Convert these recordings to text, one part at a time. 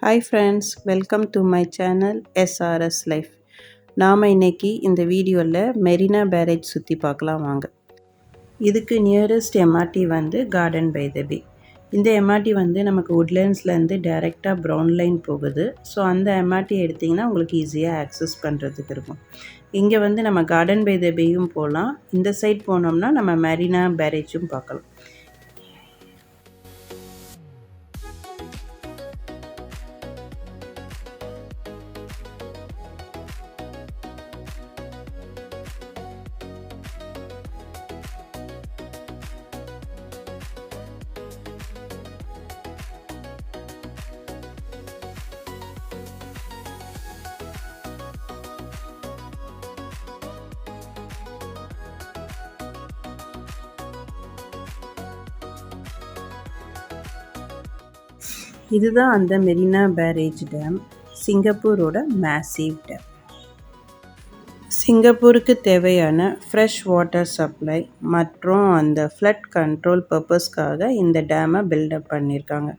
Hi friends, welcome to my channel SRS Life. நாம் இன்னைக்கு இந்த வீடியோவில் மெரினா பேரேஜ் சுற்றி பார்க்கலாம் வாங்க. இதுக்கு நியரஸ்ட் எம்ஆர்டி வந்து கார்டன் பை த பே. இந்த எம்ஆர்டி வந்து நமக்கு உட்லேண்ட்ஸ்லேருந்து டைரெக்டாக ப்ரௌன் லைன் போகுது. ஸோ அந்த எம்ஆர்டி எடுத்திங்கன்னா உங்களுக்கு ஈஸியாக ஆக்சஸ் பண்ணுறதுக்கு இருக்கும். இங்கே வந்து நம்ம கார்டன் பை த பேயும் போகலாம். இந்த சைட் போனோம்னா நம்ம மெரினா பேரேஜும் பார்க்கலாம். இதுதான் அந்த மெரினா பேரேஜ் டேம், சிங்கப்பூரோட மேசிவ் டேம். சிங்கப்பூருக்கு தேவையான ஃப்ரெஷ் வாட்டர் சப்ளை மற்றும் அந்த ஃப்ளட் கண்ட்ரோல் பர்பஸ்க்காக இந்த டேமை பில்டப் பண்ணியிருக்காங்க.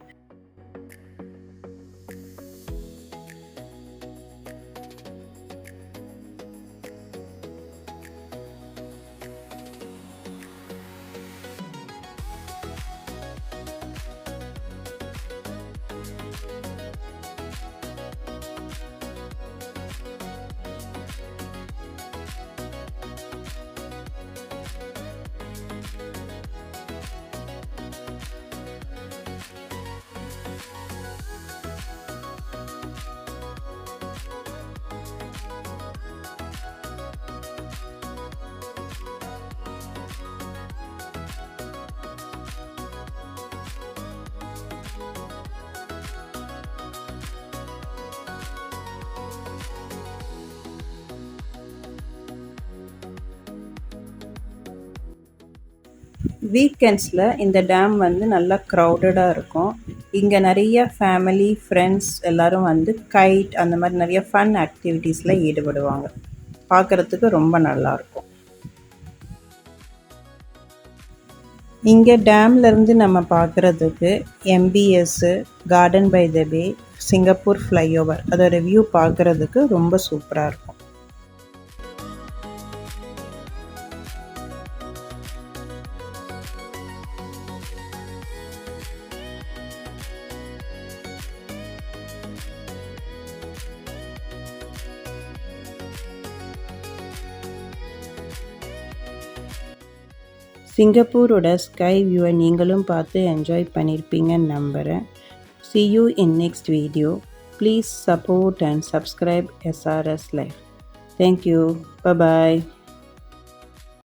வீக்கெண்ட்ஸில் இந்த டேம் வந்து நல்லா க்ரௌடடாக இருக்கும். இங்கே நிறைய ஃபேமிலி ஃப்ரெண்ட்ஸ் எல்லோரும் வந்து கைட் அந்த மாதிரி நிறைய ஃபன் ஆக்டிவிட்டீஸில் ஈடுபடுவாங்க. பார்க்குறதுக்கு ரொம்ப நல்லாயிருக்கும். இங்கே டேம்லேருந்து நம்ம பார்க்குறதுக்கு MBS, garden by the bay, Singapore flyover அதோட வியூ பார்க்குறதுக்கு ரொம்ப சூப்பராக இருக்கும். சிங்கப்பூரோட ஸ்கை வியூவை நீங்களும் பார்த்து என்ஜாய் பண்ணியிருப்பீங்கன்னு நம்புகிறேன். See you in next video. Please support and subscribe SRS Life. Thank you. Bye-bye.